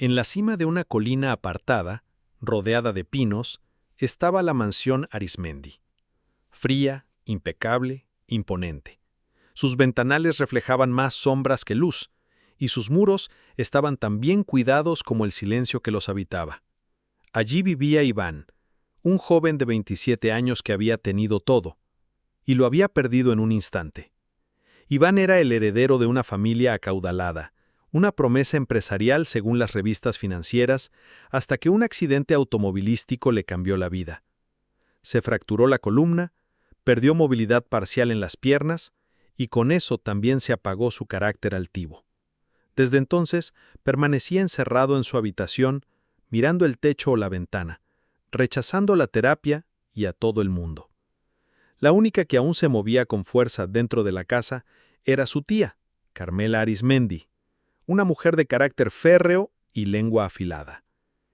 En la cima de una colina apartada, rodeada de pinos, estaba la mansión Arismendi. Fría, impecable, imponente. Sus ventanales reflejaban más sombras que luz, y sus muros estaban tan bien cuidados como el silencio que los habitaba. Allí vivía Iván, un joven de 27 años que había tenido todo, y lo había perdido en un instante. Iván era el heredero de una familia acaudalada, una promesa empresarial según las revistas financieras, hasta que un accidente automovilístico le cambió la vida. Se fracturó la columna, perdió movilidad parcial en las piernas, y con eso también se apagó su carácter altivo. Desde entonces, permanecía encerrado en su habitación, mirando el techo o la ventana, rechazando la terapia y a todo el mundo. La única que aún se movía con fuerza dentro de la casa era su tía, Carmela Arismendi, una mujer de carácter férreo y lengua afilada.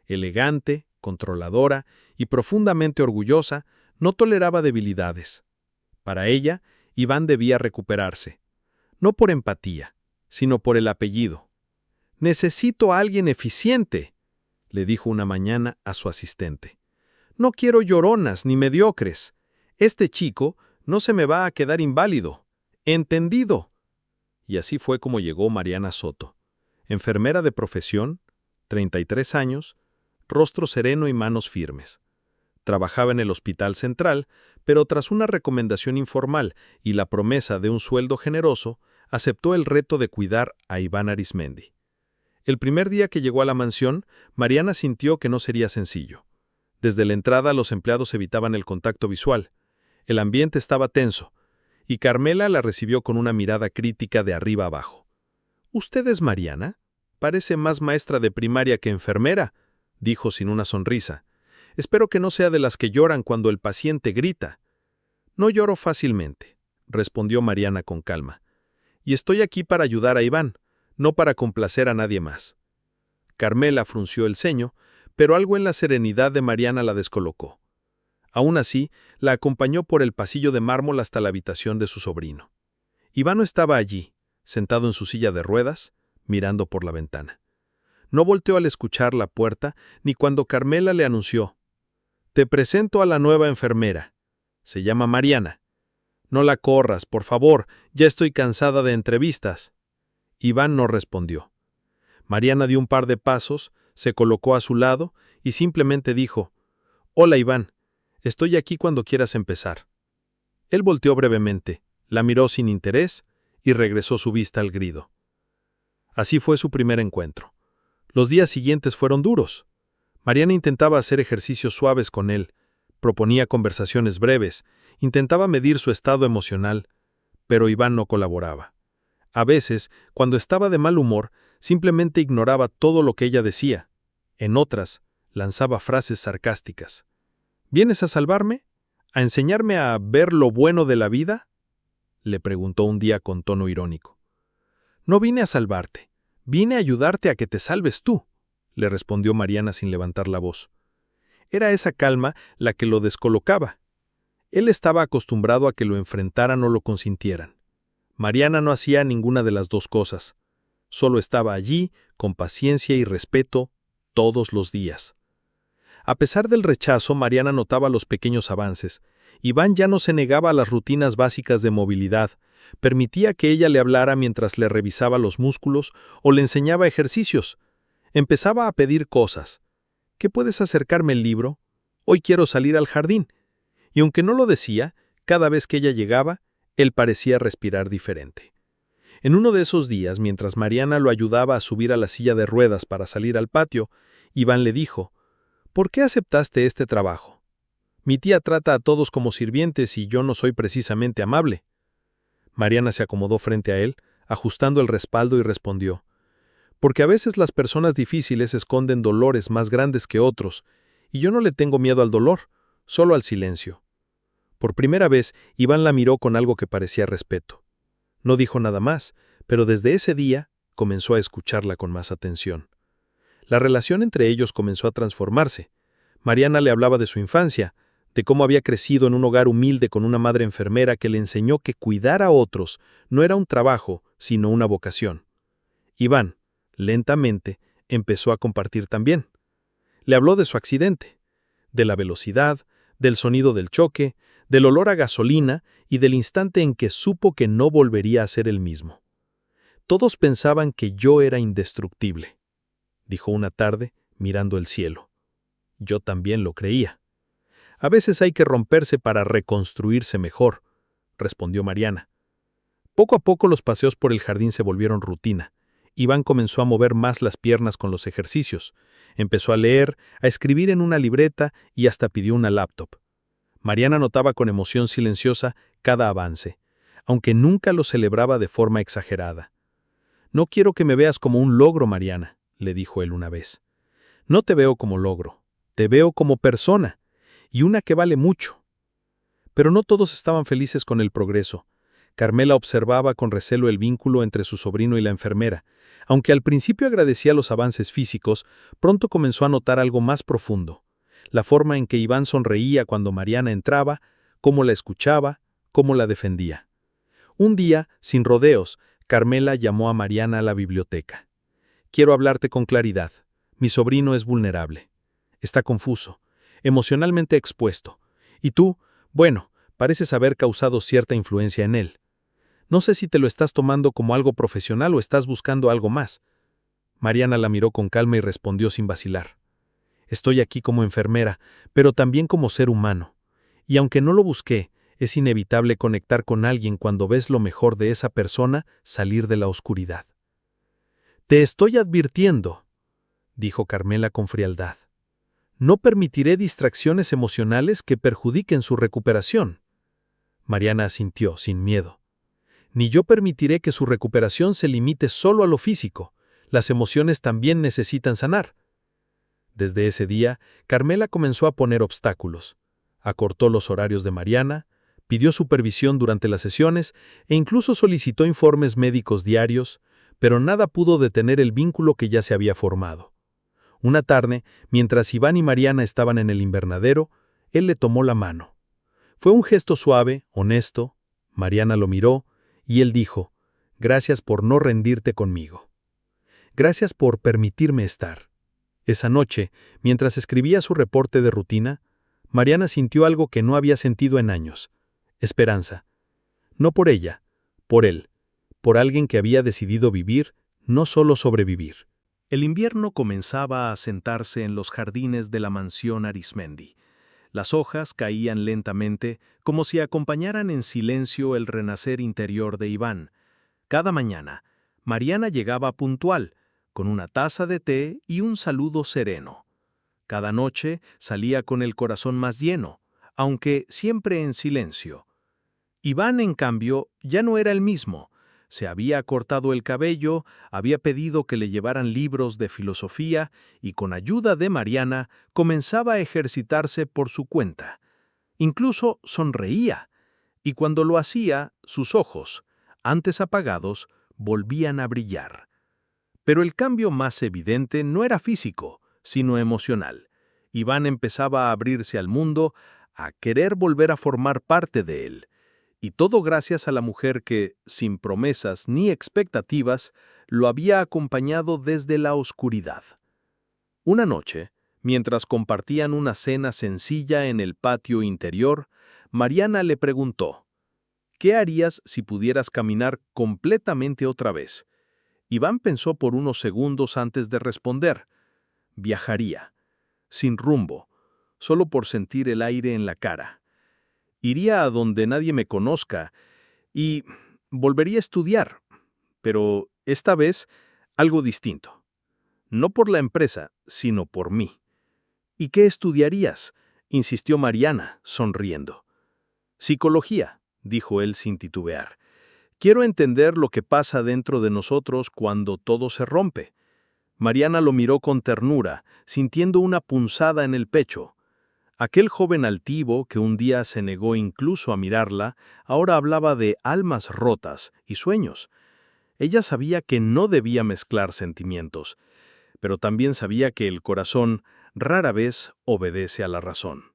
Elegante, controladora y profundamente orgullosa, no toleraba debilidades. Para ella, Iván debía recuperarse, no por empatía, sino por el apellido. «Necesito a alguien eficiente», le dijo una mañana a su asistente. «No quiero lloronas ni mediocres. Este chico no se me va a quedar inválido. ¿Entendido?». Y así fue como llegó Mariana Soto, enfermera de profesión, 33 años, rostro sereno y manos firmes. Trabajaba en el Hospital Central, pero tras una recomendación informal y la promesa de un sueldo generoso, aceptó el reto de cuidar a Iván Arismendi. El primer día que llegó a la mansión, Mariana sintió que no sería sencillo. Desde la entrada los empleados evitaban el contacto visual. El ambiente estaba tenso, y Carmela la recibió con una mirada crítica de arriba abajo. «¿Usted es Mariana? Parece más maestra de primaria que enfermera», dijo sin una sonrisa. «Espero que no sea de las que lloran cuando el paciente grita». «No lloro fácilmente», respondió Mariana con calma. «Y estoy aquí para ayudar a Iván, no para complacer a nadie más». Carmela frunció el ceño, pero algo en la serenidad de Mariana la descolocó. Aún así, la acompañó por el pasillo de mármol hasta la habitación de su sobrino. Iván estaba allí, sentado en su silla de ruedas, mirando por la ventana. No volteó al escuchar la puerta ni cuando Carmela le anunció: «Te presento a la nueva enfermera. Se llama Mariana. No la corras, por favor, ya estoy cansada de entrevistas». Iván no respondió. Mariana dio un par de pasos, se colocó a su lado y simplemente dijo: «Hola, Iván. Estoy aquí cuando quieras empezar». Él volteó brevemente, la miró sin interés y regresó su vista al grido. Así fue su primer encuentro. Los días siguientes fueron duros. Mariana intentaba hacer ejercicios suaves con él, proponía conversaciones breves, intentaba medir su estado emocional, pero Iván no colaboraba. A veces, cuando estaba de mal humor, simplemente ignoraba todo lo que ella decía. En otras, lanzaba frases sarcásticas. «¿Vienes a salvarme? ¿A enseñarme a ver lo bueno de la vida?», le preguntó un día con tono irónico. «No vine a salvarte, vine a ayudarte a que te salves tú», le respondió Mariana sin levantar la voz. Era esa calma la que lo descolocaba. Él estaba acostumbrado a que lo enfrentaran o lo consintieran. Mariana no hacía ninguna de las dos cosas. Solo estaba allí, con paciencia y respeto, todos los días. A pesar del rechazo, Mariana notaba los pequeños avances. Iván ya no se negaba a las rutinas básicas de movilidad, permitía que ella le hablara mientras le revisaba los músculos o le enseñaba ejercicios. Empezaba a pedir cosas. «¿Qué puedes acercarme el libro? Hoy quiero salir al jardín». Y aunque no lo decía, cada vez que ella llegaba, él parecía respirar diferente. En uno de esos días, mientras Mariana lo ayudaba a subir a la silla de ruedas para salir al patio, Iván le dijo: «¿Por qué aceptaste este trabajo? Mi tía trata a todos como sirvientes y yo no soy precisamente amable». Mariana se acomodó frente a él, ajustando el respaldo y respondió: «Porque a veces las personas difíciles esconden dolores más grandes que otros, y yo no le tengo miedo al dolor, solo al silencio». Por primera vez, Iván la miró con algo que parecía respeto. No dijo nada más, pero desde ese día comenzó a escucharla con más atención. La relación entre ellos comenzó a transformarse. Mariana le hablaba de su infancia, de cómo había crecido en un hogar humilde con una madre enfermera que le enseñó que cuidar a otros no era un trabajo, sino una vocación. Iván, lentamente, empezó a compartir también. Le habló de su accidente, de la velocidad, del sonido del choque, del olor a gasolina y del instante en que supo que no volvería a ser el mismo. Todos pensaban que yo era indestructible, dijo una tarde, mirando el cielo. Yo también lo creía. A veces hay que romperse para reconstruirse mejor, respondió Mariana. Poco a poco los paseos por el jardín se volvieron rutina. Iván comenzó a mover más las piernas con los ejercicios. Empezó a leer, a escribir en una libreta y hasta pidió una laptop. Mariana notaba con emoción silenciosa cada avance, aunque nunca lo celebraba de forma exagerada. «No quiero que me veas como un logro, Mariana», le dijo él una vez. «No te veo como logro, te veo como persona, y una que vale mucho». Pero no todos estaban felices con el progreso. Carmela observaba con recelo el vínculo entre su sobrino y la enfermera. Aunque al principio agradecía los avances físicos, pronto comenzó a notar algo más profundo. La forma en que Iván sonreía cuando Mariana entraba, cómo la escuchaba, cómo la defendía. Un día, sin rodeos, Carmela llamó a Mariana a la biblioteca. «Quiero hablarte con claridad. Mi sobrino es vulnerable. Está confuso, emocionalmente expuesto. Y tú, bueno, pareces haber causado cierta influencia en él. No sé si te lo estás tomando como algo profesional o estás buscando algo más». Mariana la miró con calma y respondió sin vacilar. «Estoy aquí como enfermera, pero también como ser humano. Y aunque no lo busqué, es inevitable conectar con alguien cuando ves lo mejor de esa persona salir de la oscuridad». «Te estoy advirtiendo», dijo Carmela con frialdad. «No permitiré distracciones emocionales que perjudiquen su recuperación». Mariana asintió, sin miedo. «Ni yo permitiré que su recuperación se limite solo a lo físico. Las emociones también necesitan sanar». Desde ese día, Carmela comenzó a poner obstáculos. Acortó los horarios de Mariana, pidió supervisión durante las sesiones e incluso solicitó informes médicos diarios, pero nada pudo detener el vínculo que ya se había formado. Una tarde, mientras Iván y Mariana estaban en el invernadero, él le tomó la mano. Fue un gesto suave, honesto. Mariana lo miró y él dijo: «Gracias por no rendirte conmigo. Gracias por permitirme estar». Esa noche, mientras escribía su reporte de rutina, Mariana sintió algo que no había sentido en años: esperanza. No por ella, por él, por alguien que había decidido vivir, no solo sobrevivir. El invierno comenzaba a sentarse en los jardines de la mansión Arismendi. Las hojas caían lentamente, como si acompañaran en silencio el renacer interior de Iván. Cada mañana, Mariana llegaba puntual, con una taza de té y un saludo sereno. Cada noche salía con el corazón más lleno, aunque siempre en silencio. Iván, en cambio, ya no era el mismo. Se había cortado el cabello, había pedido que le llevaran libros de filosofía y con ayuda de Mariana comenzaba a ejercitarse por su cuenta. Incluso sonreía, y cuando lo hacía, sus ojos, antes apagados, volvían a brillar. Pero el cambio más evidente no era físico, sino emocional. Iván empezaba a abrirse al mundo, a querer volver a formar parte de él. Y todo gracias a la mujer que, sin promesas ni expectativas, lo había acompañado desde la oscuridad. Una noche, mientras compartían una cena sencilla en el patio interior, Mariana le preguntó: «¿Qué harías si pudieras caminar completamente otra vez?». Iván pensó por unos segundos antes de responder. «Viajaría, sin rumbo, solo por sentir el aire en la cara. Iría a donde nadie me conozca y volvería a estudiar, pero esta vez algo distinto. No por la empresa, sino por mí». «¿Y qué estudiarías?», insistió Mariana, sonriendo. «Psicología», dijo él sin titubear. «Quiero entender lo que pasa dentro de nosotros cuando todo se rompe». Mariana lo miró con ternura, sintiendo una punzada en el pecho. Aquel joven altivo que un día se negó incluso a mirarla, ahora hablaba de almas rotas y sueños. Ella sabía que no debía mezclar sentimientos, pero también sabía que el corazón rara vez obedece a la razón.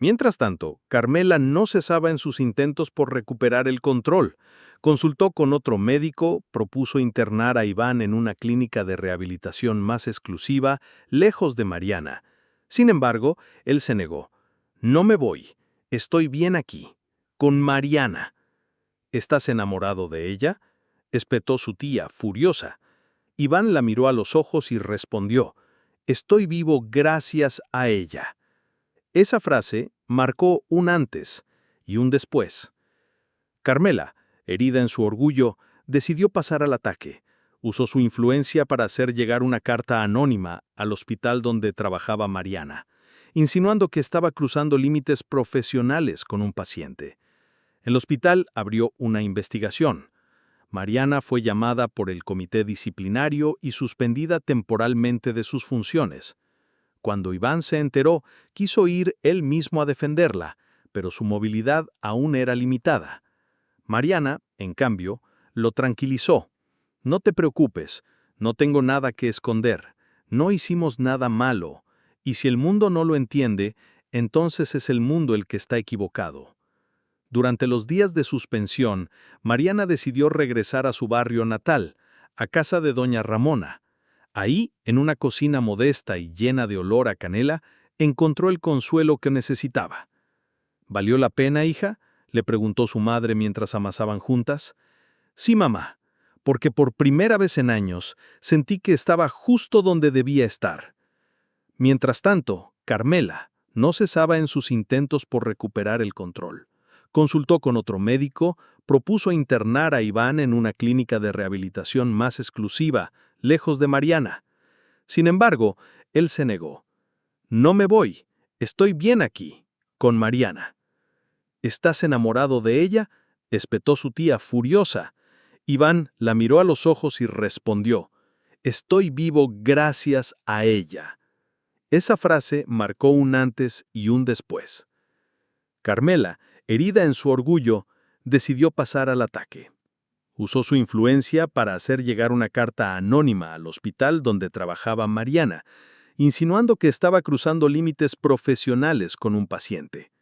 Mientras tanto, Carmela no cesaba en sus intentos por recuperar el control. Consultó con otro médico, propuso internar a Iván en una clínica de rehabilitación más exclusiva, lejos de Mariana. Sin embargo, él se negó. No me voy. Estoy bien aquí. Con Mariana. ¿Estás enamorado de ella?, espetó su tía, furiosa. Iván la miró a los ojos y respondió: Estoy vivo gracias a ella. Esa frase marcó un antes y un después. Carmela, herida en su orgullo, decidió pasar al ataque. Usó su influencia para hacer llegar una carta anónima al hospital donde trabajaba Mariana, insinuando que estaba cruzando límites profesionales con un paciente. El hospital abrió una investigación. Mariana fue llamada por el comité disciplinario y suspendida temporalmente de sus funciones. Cuando Iván se enteró, quiso ir él mismo a defenderla, pero su movilidad aún era limitada. Mariana, en cambio, lo tranquilizó. No te preocupes, no tengo nada que esconder, no hicimos nada malo, y si el mundo no lo entiende, entonces es el mundo el que está equivocado. Durante los días de suspensión, Mariana decidió regresar a su barrio natal, a casa de doña Ramona. Ahí, en una cocina modesta y llena de olor a canela, encontró el consuelo que necesitaba. ¿Valió la pena, hija?, le preguntó su madre mientras amasaban juntas. Sí, mamá, porque por primera vez en años sentí que estaba justo donde debía estar. Mientras tanto, Carmela no cesaba en sus intentos por recuperar el control. Consultó con otro médico, propuso internar a Iván en una clínica de rehabilitación más exclusiva, lejos de Mariana. Sin embargo, él se negó. No me voy, estoy bien aquí, con Mariana. ¿Estás enamorado de ella?, espetó su tía, furiosa. Iván la miró a los ojos y respondió: Estoy vivo gracias a ella. Esa frase marcó un antes y un después. Carmela, herida en su orgullo, decidió pasar al ataque. Usó su influencia para hacer llegar una carta anónima al hospital donde trabajaba Mariana, insinuando que estaba cruzando límites profesionales con un paciente.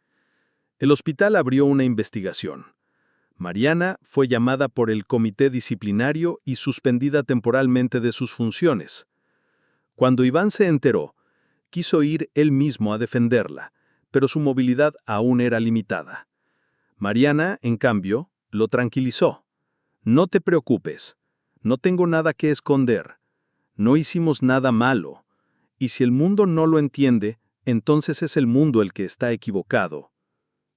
El hospital abrió una investigación. Mariana fue llamada por el comité disciplinario y suspendida temporalmente de sus funciones. Cuando Iván se enteró, quiso ir él mismo a defenderla, pero su movilidad aún era limitada. Mariana, en cambio, lo tranquilizó. No te preocupes, no tengo nada que esconder, no hicimos nada malo, y si el mundo no lo entiende, entonces es el mundo el que está equivocado.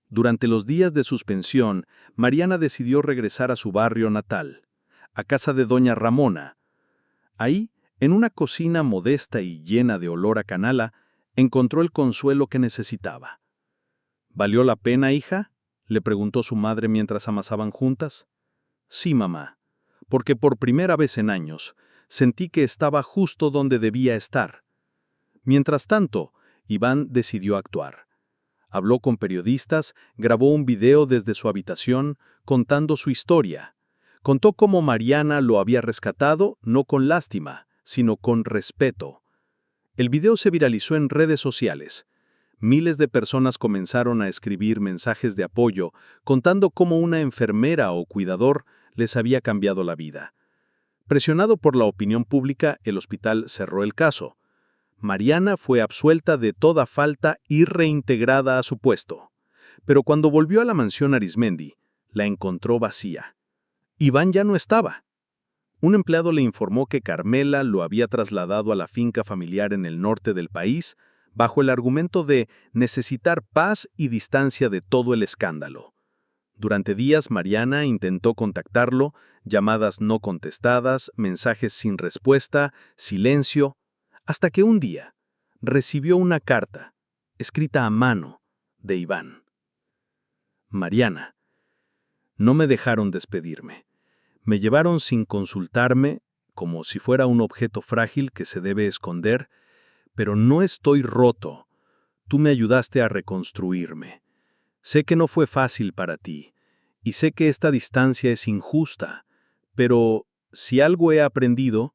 Durante los días de suspensión, Mariana decidió regresar a su barrio natal, a casa de doña Ramona. Ahí, en una cocina modesta y llena de olor a canela, encontró el consuelo que necesitaba. ¿Valió la pena, hija?, le preguntó su madre mientras amasaban juntas. Sí, mamá, porque por primera vez en años sentí que estaba justo donde debía estar. Mientras tanto, Iván decidió actuar. Habló con periodistas, grabó un video desde su habitación contando su historia. Contó cómo Mariana lo había rescatado no con lástima, sino con respeto. El video se viralizó en redes sociales. Miles de personas comenzaron a escribir mensajes de apoyo, contando cómo una enfermera o cuidador les había cambiado la vida. Presionado por la opinión pública, el hospital cerró el caso. Mariana fue absuelta de toda falta y reintegrada a su puesto. Pero cuando volvió a la mansión Arismendi, la encontró vacía. Iván ya no estaba. Un empleado le informó que Carmela lo había trasladado a la finca familiar en el norte del país, bajo el argumento de necesitar paz y distancia de todo el escándalo. Durante días, Mariana intentó contactarlo, llamadas no contestadas, mensajes sin respuesta, silencio, hasta que un día recibió una carta, escrita a mano, de Iván. Mariana, no me dejaron despedirme. Me llevaron sin consultarme, como si fuera un objeto frágil que se debe esconder, pero no estoy roto. Tú me ayudaste a reconstruirme. Sé que no fue fácil para ti, y sé que esta distancia es injusta, pero si algo he aprendido,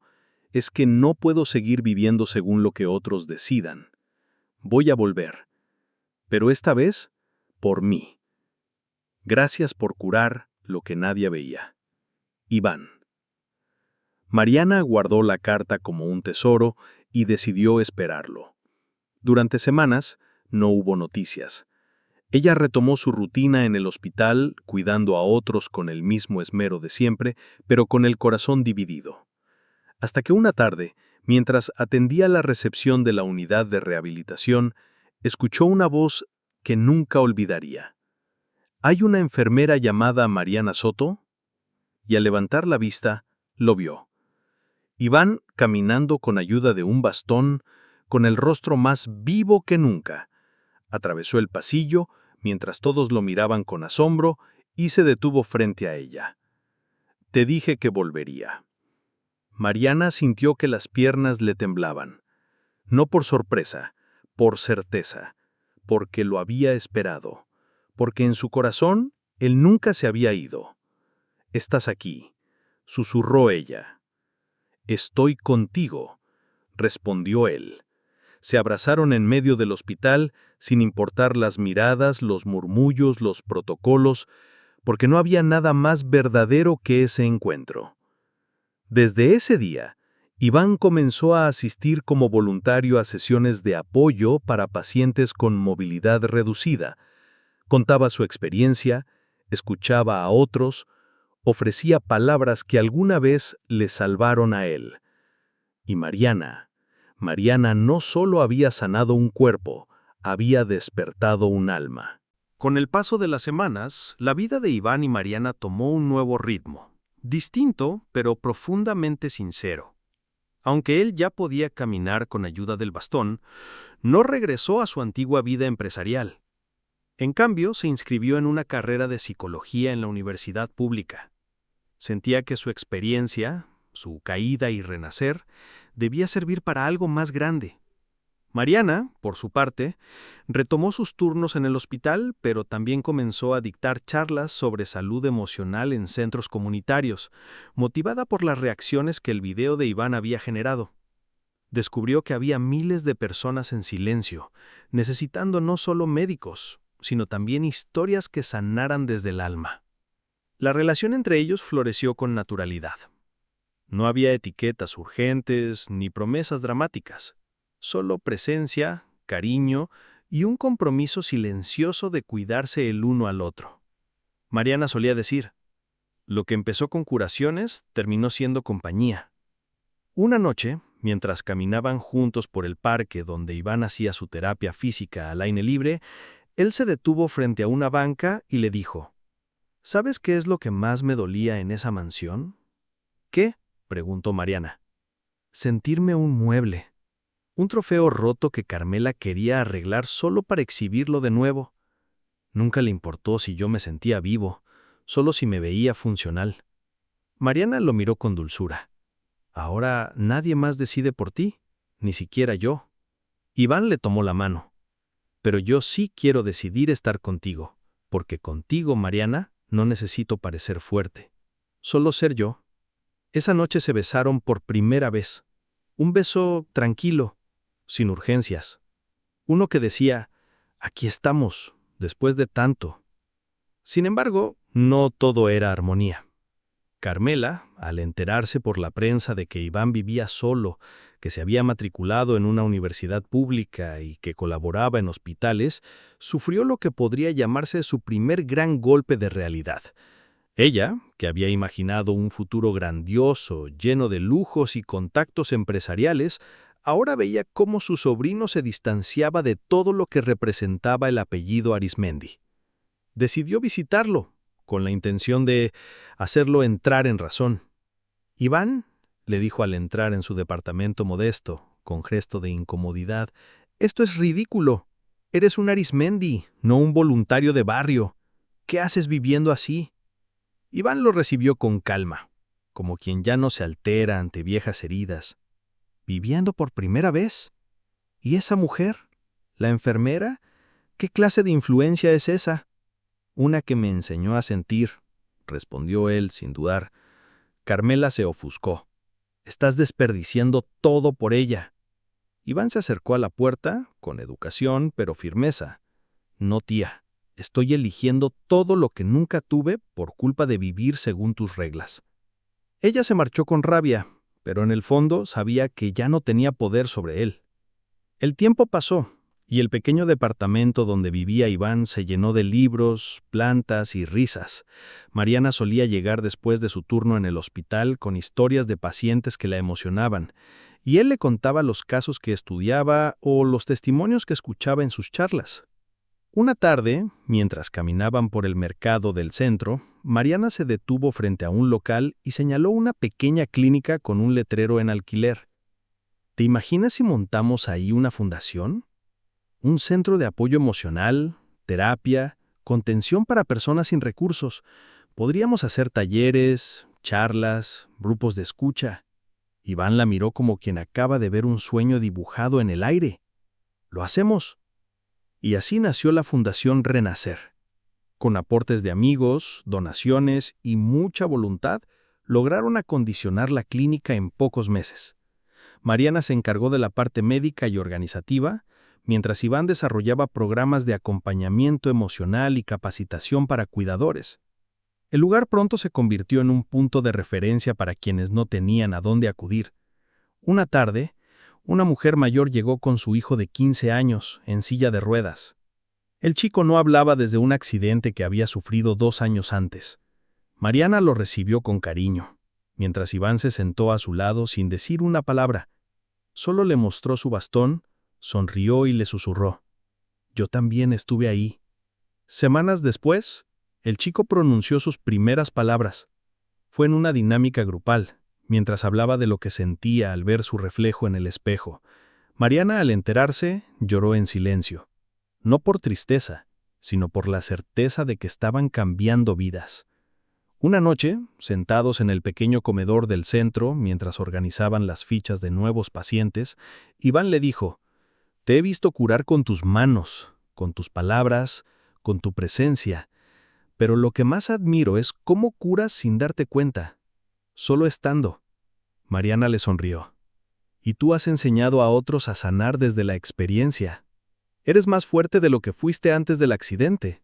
es que no puedo seguir viviendo según lo que otros decidan. Voy a volver. pero esta vez, por mí. Gracias por curar lo que nadie veía. Iván. Mariana guardó la carta como un tesoro y decidió esperarlo. Durante semanas no hubo noticias. Ella retomó su rutina en el hospital, cuidando a otros con el mismo esmero de siempre, pero con el corazón dividido. Hasta que una tarde, mientras atendía la recepción de la unidad de rehabilitación, escuchó una voz que nunca olvidaría. ¿Hay una enfermera llamada Mariana Soto? Y al levantar la vista, lo vio. Iván caminando con ayuda de un bastón, con el rostro más vivo que nunca. Atravesó el pasillo, mientras todos lo miraban con asombro, y se detuvo frente a ella. Te dije que volvería. Mariana sintió que las piernas le temblaban. No por sorpresa, por certeza, porque lo había esperado, porque en su corazón él nunca se había ido. Estás aquí, susurró ella. Estoy contigo, respondió él. Se abrazaron en medio del hospital, sin importar las miradas, los murmullos, los protocolos, porque no había nada más verdadero que ese encuentro. Desde ese día, Iván comenzó a asistir como voluntario a sesiones de apoyo para pacientes con movilidad reducida. Contaba su experiencia, escuchaba a otros, ofrecía palabras que alguna vez le salvaron a él. Y Mariana no solo había sanado un cuerpo, había despertado un alma. Con el paso de las semanas, la vida de Iván y Mariana tomó un nuevo ritmo, distinto pero profundamente sincero. Aunque él ya podía caminar con ayuda del bastón, no regresó a su antigua vida empresarial. En cambio, se inscribió en una carrera de psicología en la universidad pública. Sentía que su experiencia, su caída y renacer, debía servir para algo más grande. Mariana, por su parte, retomó sus turnos en el hospital, pero también comenzó a dictar charlas sobre salud emocional en centros comunitarios, motivada por las reacciones que el video de Iván había generado. Descubrió que había miles de personas en silencio, necesitando no solo médicos, sino también historias que sanaran desde el alma. La relación entre ellos floreció con naturalidad. No había etiquetas urgentes ni promesas dramáticas, solo presencia, cariño y un compromiso silencioso de cuidarse el uno al otro. Mariana solía decir, lo que empezó con curaciones terminó siendo compañía. Una noche, mientras caminaban juntos por el parque donde Iván hacía su terapia física al aire libre, él se detuvo frente a una banca y le dijo, ¿sabes qué es lo que más me dolía en esa mansión? ¿Qué? Preguntó Mariana. Sentirme un mueble. Un trofeo roto que Carmela quería arreglar solo para exhibirlo de nuevo. Nunca le importó si yo me sentía vivo, solo si me veía funcional. Mariana lo miró con dulzura. Ahora nadie más decide por ti, ni siquiera yo. Iván le tomó la mano. Pero yo sí quiero decidir estar contigo, porque contigo, Mariana, no necesito parecer fuerte. Solo ser yo. Esa noche se besaron por primera vez. Un beso tranquilo, sin urgencias. Uno que decía, aquí estamos, después de tanto. Sin embargo, no todo era armonía. Carmela, al enterarse por la prensa de que Iván vivía solo, que se había matriculado en una universidad pública y que colaboraba en hospitales, sufrió lo que podría llamarse su primer gran golpe de realidad. Ella, que había imaginado un futuro grandioso, lleno de lujos y contactos empresariales, ahora veía cómo su sobrino se distanciaba de todo lo que representaba el apellido Arismendi. Decidió visitarlo, con la intención de hacerlo entrar en razón. «Iván», le dijo al entrar en su departamento modesto, con gesto de incomodidad, «esto es ridículo. Eres un Arismendi, no un voluntario de barrio. ¿Qué haces viviendo así?» Iván lo recibió con calma, como quien ya no se altera ante viejas heridas. ¿Viviendo por primera vez? ¿Y esa mujer? ¿La enfermera? ¿Qué clase de influencia es esa? Una que me enseñó a sentir, respondió él sin dudar. Carmela se ofuscó. Estás desperdiciando todo por ella. Iván se acercó a la puerta, con educación pero firmeza. No, tía. Estoy eligiendo todo lo que nunca tuve por culpa de vivir según tus reglas. Ella se marchó con rabia, pero en el fondo sabía que ya no tenía poder sobre él. El tiempo pasó, y el pequeño departamento donde vivía Iván se llenó de libros, plantas y risas. Mariana solía llegar después de su turno en el hospital con historias de pacientes que la emocionaban, y él le contaba los casos que estudiaba o los testimonios que escuchaba en sus charlas. Una tarde, mientras caminaban por el mercado del centro, Mariana se detuvo frente a un local y señaló una pequeña clínica con un letrero en alquiler. ¿Te imaginas si montamos ahí una fundación? Un centro de apoyo emocional, terapia, contención para personas sin recursos. Podríamos hacer talleres, charlas, grupos de escucha. Iván la miró como quien acaba de ver un sueño dibujado en el aire. «Lo hacemos». Y así nació la Fundación Renacer. Con aportes de amigos, donaciones y mucha voluntad, lograron acondicionar la clínica en pocos meses. Mariana se encargó de la parte médica y organizativa, mientras Iván desarrollaba programas de acompañamiento emocional y capacitación para cuidadores. El lugar pronto se convirtió en un punto de referencia para quienes no tenían a dónde acudir. Una tarde, una mujer mayor llegó con su hijo de 15 años, en silla de ruedas. El chico no hablaba desde un accidente que había sufrido 2 años antes. Mariana lo recibió con cariño, mientras Iván se sentó a su lado sin decir una palabra. Solo le mostró su bastón, sonrió y le susurró: «Yo también estuve ahí». Semanas después, el chico pronunció sus primeras palabras. Fue en una dinámica grupal, mientras hablaba de lo que sentía al ver su reflejo en el espejo. Mariana, al enterarse, lloró en silencio. No por tristeza, sino por la certeza de que estaban cambiando vidas. Una noche, sentados en el pequeño comedor del centro, mientras organizaban las fichas de nuevos pacientes, Iván le dijo: «Te he visto curar con tus manos, con tus palabras, con tu presencia, pero lo que más admiro es cómo curas sin darte cuenta, solo estando». Mariana le sonrió. «Y tú has enseñado a otros a sanar desde la experiencia. Eres más fuerte de lo que fuiste antes del accidente».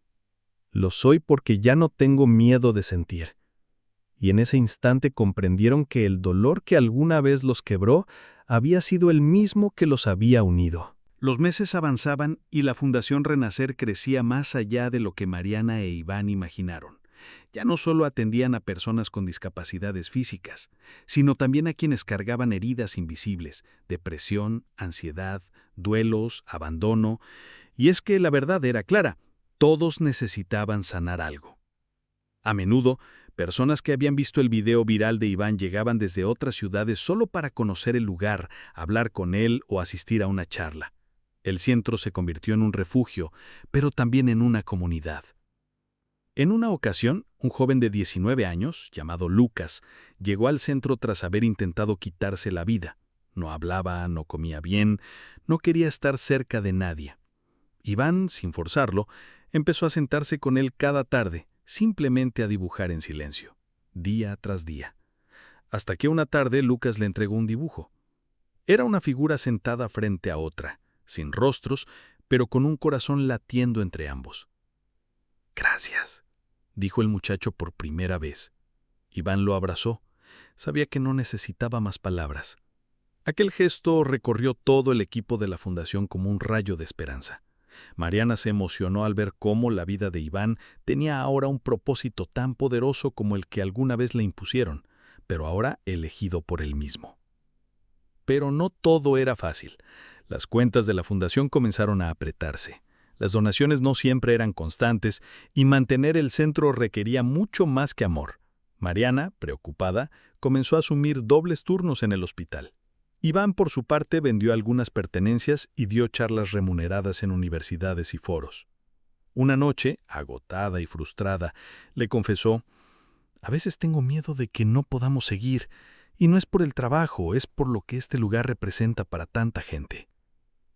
«Lo soy porque ya no tengo miedo de sentir». Y en ese instante comprendieron que el dolor que alguna vez los quebró había sido el mismo que los había unido. Los meses avanzaban y la Fundación Renacer crecía más allá de lo que Mariana e Iván imaginaron. Ya no solo atendían a personas con discapacidades físicas, sino también a quienes cargaban heridas invisibles, depresión, ansiedad, duelos, abandono. Y es que la verdad era clara: todos necesitaban sanar algo. A menudo, personas que habían visto el video viral de Iván llegaban desde otras ciudades solo para conocer el lugar, hablar con él o asistir a una charla. El centro se convirtió en un refugio, pero también en una comunidad. En una ocasión, un joven de 19 años, llamado Lucas, llegó al centro tras haber intentado quitarse la vida. No hablaba, no comía bien, no quería estar cerca de nadie. Iván, sin forzarlo, empezó a sentarse con él cada tarde, simplemente a dibujar en silencio, día tras día. Hasta que una tarde Lucas le entregó un dibujo. Era una figura sentada frente a otra, sin rostros, pero con un corazón latiendo entre ambos. «Gracias», dijo el muchacho por primera vez. Iván lo abrazó. Sabía que no necesitaba más palabras. Aquel gesto recorrió todo el equipo de la fundación como un rayo de esperanza. Mariana se emocionó al ver cómo la vida de Iván tenía ahora un propósito tan poderoso como el que alguna vez le impusieron, pero ahora elegido por él mismo. Pero no todo era fácil. Las cuentas de la fundación comenzaron a apretarse. Las donaciones no siempre eran constantes y mantener el centro requería mucho más que amor. Mariana, preocupada, comenzó a asumir dobles turnos en el hospital. Iván, por su parte, vendió algunas pertenencias y dio charlas remuneradas en universidades y foros. Una noche, agotada y frustrada, le confesó: «A veces tengo miedo de que no podamos seguir, y no es por el trabajo, es por lo que este lugar representa para tanta gente».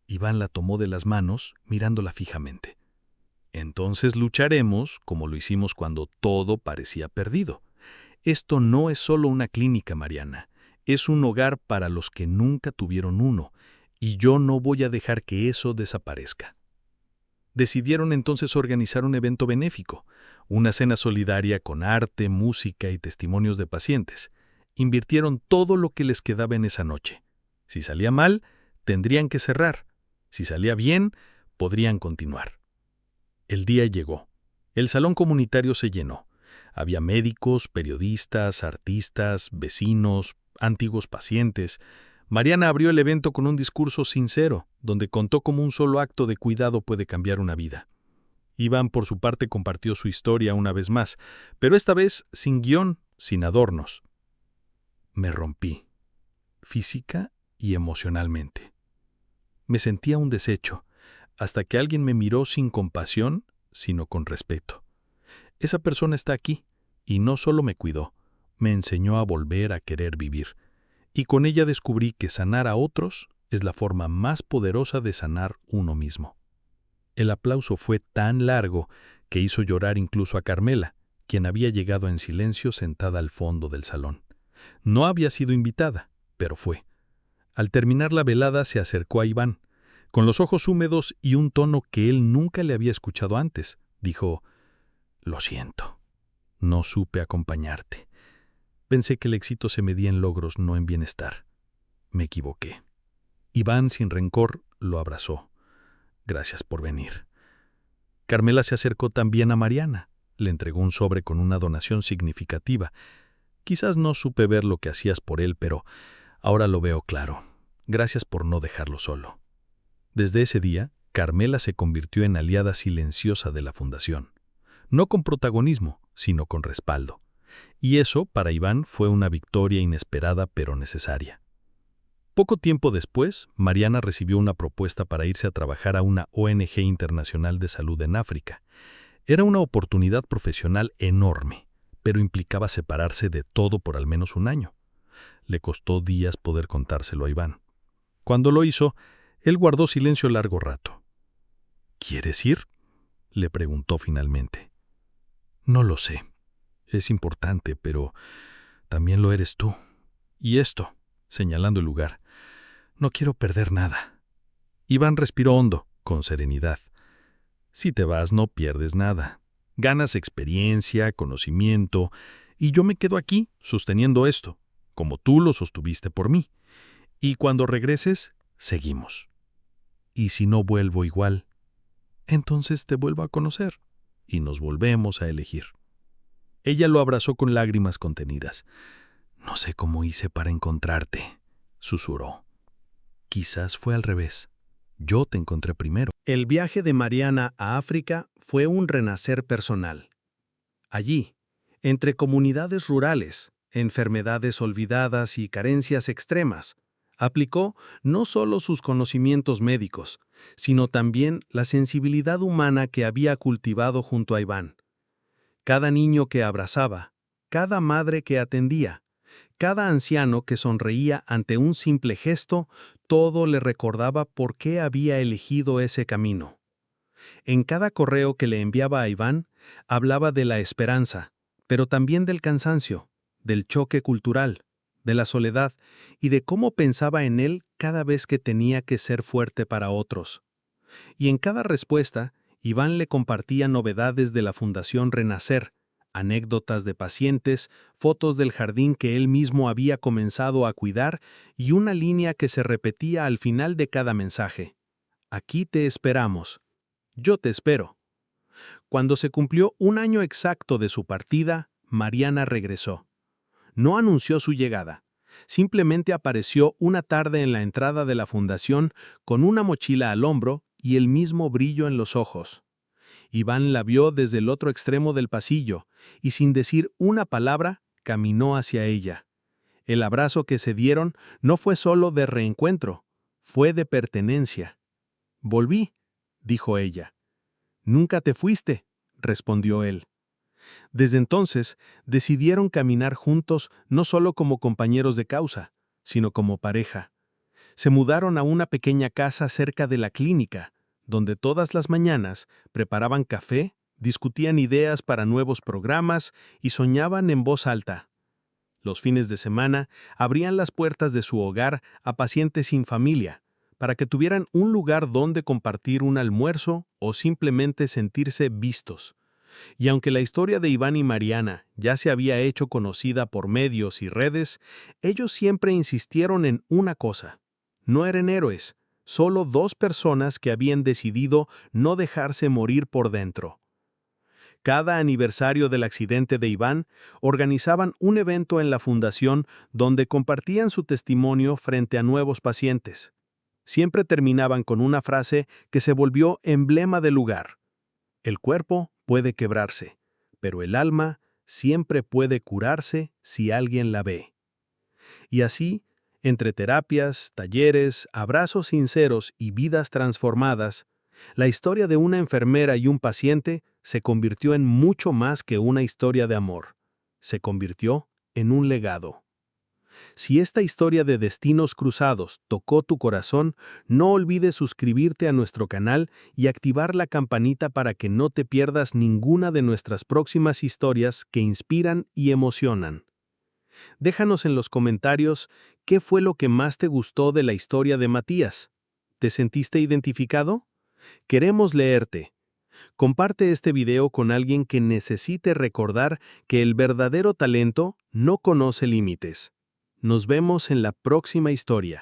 Iván la tomó de las manos, mirándola fijamente. «Entonces lucharemos como lo hicimos cuando todo parecía perdido. Esto no es solo una clínica, Mariana. Es un hogar para los que nunca tuvieron uno, y yo no voy a dejar que eso desaparezca». Decidieron entonces organizar un evento benéfico, una cena solidaria con arte, música y testimonios de pacientes. Invirtieron todo lo que les quedaba en esa noche. Si salía mal, tendrían que cerrar. Si salía bien, podrían continuar. El día llegó. El salón comunitario se llenó. Había médicos, periodistas, artistas, vecinos, antiguos pacientes. Mariana abrió el evento con un discurso sincero, donde contó cómo un solo acto de cuidado puede cambiar una vida. Iván, por su parte, compartió su historia una vez más, pero esta vez sin guión, sin adornos. Me rompí, física y emocionalmente. Me sentía un desecho, hasta que alguien me miró sin compasión, sino con respeto. Esa persona está aquí, y no solo me cuidó, me enseñó a volver a querer vivir. Y con ella descubrí que sanar a otros es la forma más poderosa de sanar uno mismo. El aplauso fue tan largo que hizo llorar incluso a Carmela, quien había llegado en silencio sentada al fondo del salón. No había sido invitada, pero fue. Al terminar la velada se acercó a Iván. Con los ojos húmedos y un tono que él nunca le había escuchado antes, dijo: «Lo siento, no supe acompañarte. Pensé que el éxito se medía en logros, no en bienestar. Me equivoqué». Iván, sin rencor, lo abrazó. «Gracias por venir». Carmela se acercó también a Mariana. Le entregó un sobre con una donación significativa. «Quizás no supe ver lo que hacías por él, pero ahora lo veo claro. Gracias por no dejarlo solo». Desde ese día, Carmela se convirtió en aliada silenciosa de la fundación. No con protagonismo, sino con respaldo. Y eso, para Iván, fue una victoria inesperada pero necesaria. Poco tiempo después, Mariana recibió una propuesta para irse a trabajar a una ONG internacional de salud en África. Era una oportunidad profesional enorme, pero implicaba separarse de todo por al menos un año. Le costó días poder contárselo a Iván. Cuando lo hizo, él guardó silencio largo rato. «¿Quieres ir?», le preguntó finalmente. «No lo sé. Es importante, pero también lo eres tú. Y esto», señalando el lugar, «no quiero perder nada». Iván respiró hondo, con serenidad. «Si te vas, no pierdes nada. Ganas experiencia, conocimiento, y yo me quedo aquí, sosteniendo esto, como tú lo sostuviste por mí. Y cuando regreses, seguimos. Y si no vuelvo igual, entonces te vuelvo a conocer, y nos volvemos a elegir». Ella lo abrazó con lágrimas contenidas. «No sé cómo hice para encontrarte», susurró. «Quizás fue al revés. Yo te encontré primero». El viaje de Mariana a África fue un renacer personal. Allí, entre comunidades rurales, enfermedades olvidadas y carencias extremas, aplicó no solo sus conocimientos médicos, sino también la sensibilidad humana que había cultivado junto a Iván. Cada niño que abrazaba, cada madre que atendía, cada anciano que sonreía ante un simple gesto, todo le recordaba por qué había elegido ese camino. En cada correo que le enviaba a Iván, hablaba de la esperanza, pero también del cansancio, del choque cultural, de la soledad y de cómo pensaba en él cada vez que tenía que ser fuerte para otros. Y en cada respuesta, Iván le compartía novedades de la Fundación Renacer, anécdotas de pacientes, fotos del jardín que él mismo había comenzado a cuidar y una línea que se repetía al final de cada mensaje: «Aquí te esperamos. Yo te espero». Cuando se cumplió un año exacto de su partida, Mariana regresó. No anunció su llegada. Simplemente apareció una tarde en la entrada de la fundación con una mochila al hombro y el mismo brillo en los ojos. Iván la vio desde el otro extremo del pasillo y sin decir una palabra, caminó hacia ella. El abrazo que se dieron no fue solo de reencuentro, fue de pertenencia. «Volví», dijo ella. «Nunca te fuiste», respondió él. Desde entonces, decidieron caminar juntos no solo como compañeros de causa, sino como pareja. Se mudaron a una pequeña casa cerca de la clínica, donde todas las mañanas preparaban café, discutían ideas para nuevos programas y soñaban en voz alta. Los fines de semana abrían las puertas de su hogar a pacientes sin familia, para que tuvieran un lugar donde compartir un almuerzo o simplemente sentirse vistos. Y aunque la historia de Iván y Mariana ya se había hecho conocida por medios y redes, ellos siempre insistieron en una cosa: no eran héroes, solo dos personas que habían decidido no dejarse morir por dentro. Cada aniversario del accidente de Iván, organizaban un evento en la fundación donde compartían su testimonio frente a nuevos pacientes. Siempre terminaban con una frase que se volvió emblema del lugar: el cuerpo puede quebrarse, pero el alma siempre puede curarse si alguien la ve. Y así, entre terapias, talleres, abrazos sinceros y vidas transformadas, la historia de una enfermera y un paciente se convirtió en mucho más que una historia de amor. Se convirtió en un legado. Si esta historia de destinos cruzados tocó tu corazón, no olvides suscribirte a nuestro canal y activar la campanita para que no te pierdas ninguna de nuestras próximas historias que inspiran y emocionan. Déjanos en los comentarios qué fue lo que más te gustó de la historia de Matías. ¿Te sentiste identificado? Queremos leerte. Comparte este video con alguien que necesite recordar que el verdadero talento no conoce límites. Nos vemos en la próxima historia.